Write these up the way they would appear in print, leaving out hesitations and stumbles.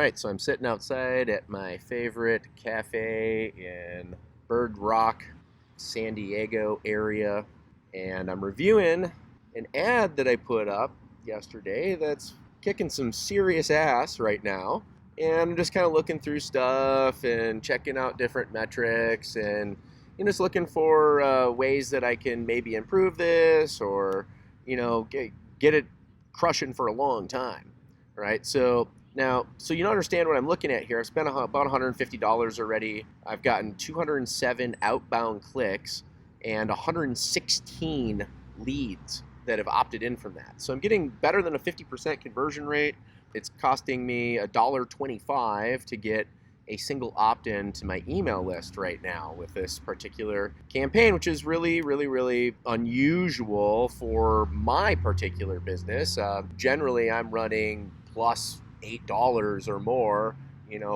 right, so I'm sitting outside at my favorite cafe in Bird Rock, San Diego area, and I'm reviewing an ad that I put up yesterday that's kicking some serious ass right now. And I'm just kind of looking through stuff and checking out different metrics and just looking for ways that I can maybe improve this or, get it crushing for a long time, right? So you understand what I'm looking at here. I've spent about $150 already. I've gotten 207 outbound clicks and 116 leads that have opted in from that. So I'm getting better than a 50% conversion rate. It's costing me $1.25 to get a single opt-in to my email list right now with this particular campaign, which is really, really, really unusual for my particular business. Generally, I'm running plus $8 or more,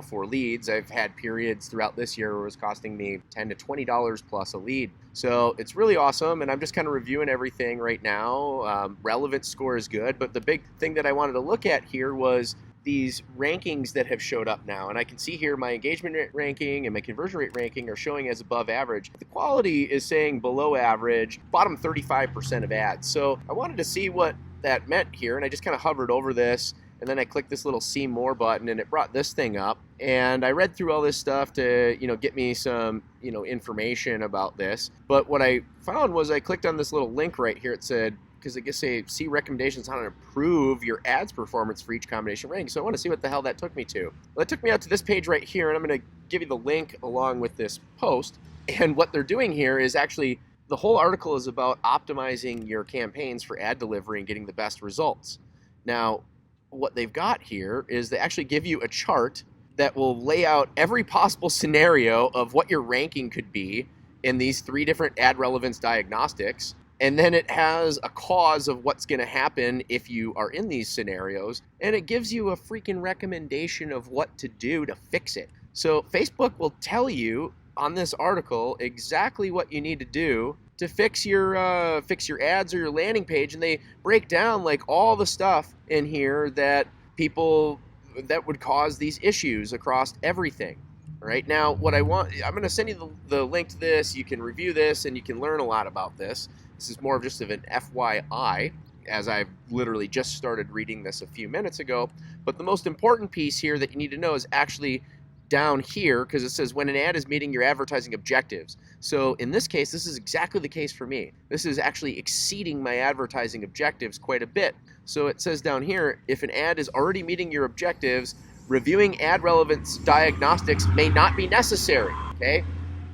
for leads. I've had periods throughout this year where it was costing me $10 to $20 plus a lead. So it's really awesome, and I'm just kind of reviewing everything right now. Relevance score is good, but the big thing that I wanted to look at here was these rankings that have showed up now. And I can see here my engagement rate ranking and my conversion rate ranking are showing as above average. The quality is saying below average, bottom 35% of ads. So I wanted to see what that meant here, and I just kind of hovered over this. And then I clicked this little see more button and it brought this thing up. And I read through all this stuff to, get me some, information about this. But what I found was I clicked on this little link right here. It said, because I guess they see recommendations on how to improve your ads performance for each combination ranking. So I want to see what the hell that took me to. Well, it took me out to this page right here, and I'm going to give you the link along with this post. And what they're doing here is actually, the whole article is about optimizing your campaigns for ad delivery and getting the best results. Now, what they've got here is they actually give you a chart that will lay out every possible scenario of what your ranking could be in these 3 different ad relevance diagnostics. And then it has a cause of what's going to happen if you are in these scenarios. And it gives you a freaking recommendation of what to do to fix it. So Facebook will tell you on this article exactly what you need to do to fix your ads or your landing page, and they break down like all the stuff in here that would cause these issues across everything. Right now, I'm going to send you the link to this. You can review this and you can learn a lot about this. This is more of just of an FYI, as I've literally just started reading this a few minutes ago. But the most important piece here that you need to know is actually down here, because it says when an ad is meeting your advertising objectives. So in this case, this is exactly the case for me. This is actually exceeding my advertising objectives quite a bit. So it says down here, if an ad is already meeting your objectives, reviewing ad relevance diagnostics may not be necessary, okay?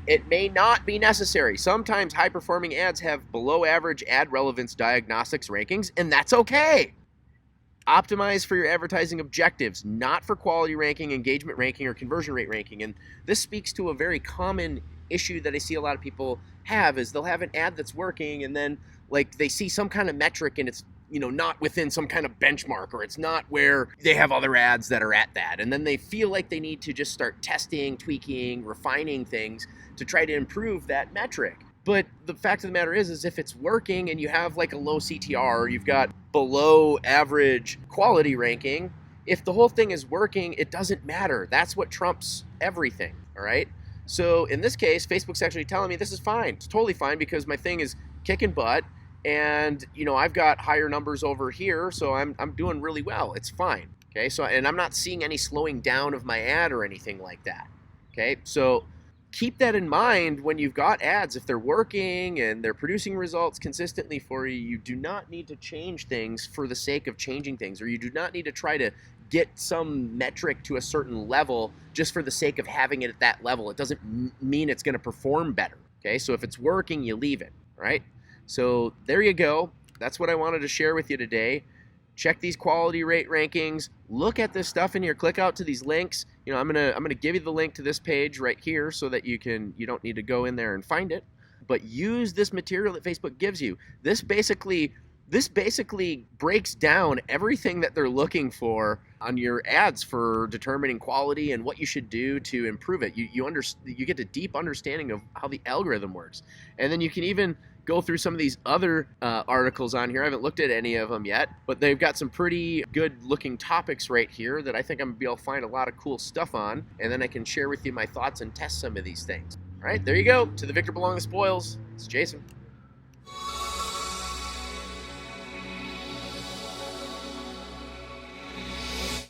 It may not be necessary. Sometimes high-performing ads have below average ad relevance diagnostics rankings, and that's okay. Optimize for your advertising objectives, not for quality ranking, engagement ranking, or conversion rate ranking. And this speaks to a very common issue that I see a lot of people have, is they'll have an ad that's working and then like they see some kind of metric and it's not within some kind of benchmark, or it's not where they have other ads that are at that. And then they feel like they need to just start testing, tweaking, refining things to try to improve that metric. But the fact of the matter is if it's working and you have like a low CTR, or you've got below average quality ranking, if the whole thing is working, it doesn't matter. That's what trumps everything, all right? So in this case, Facebook's actually telling me this is fine. It's totally fine because my thing is kicking butt, and I've got higher numbers over here, so I'm doing really well. It's fine, okay? So, and I'm not seeing any slowing down of my ad or anything like that, okay? So keep that in mind when you've got ads. If they're working and they're producing results consistently for you, you do not need to change things for the sake of changing things, or you do not need to try to get some metric to a certain level just for the sake of having it at that level. It doesn't mean it's going to perform better, okay? So if it's working, you leave it, right? So there you go. That's what I wanted to share with you today. Check these quality rate rankings. Look at this stuff in here. Click out to these links. I'm gonna give you the link to this page right here so that you don't need to go in there and find it. But use this material that Facebook gives you. This basically breaks down everything that they're looking for on your ads for determining quality and what you should do to improve it. You get a deep understanding of how the algorithm works, and then you can even go through some of these other articles on here. I haven't looked at any of them yet, but they've got some pretty good looking topics right here that I think I'm gonna be able to find a lot of cool stuff on, and then I can share with you my thoughts and test some of these things. All right, there you go. To the victor belong the spoils. It's Jason.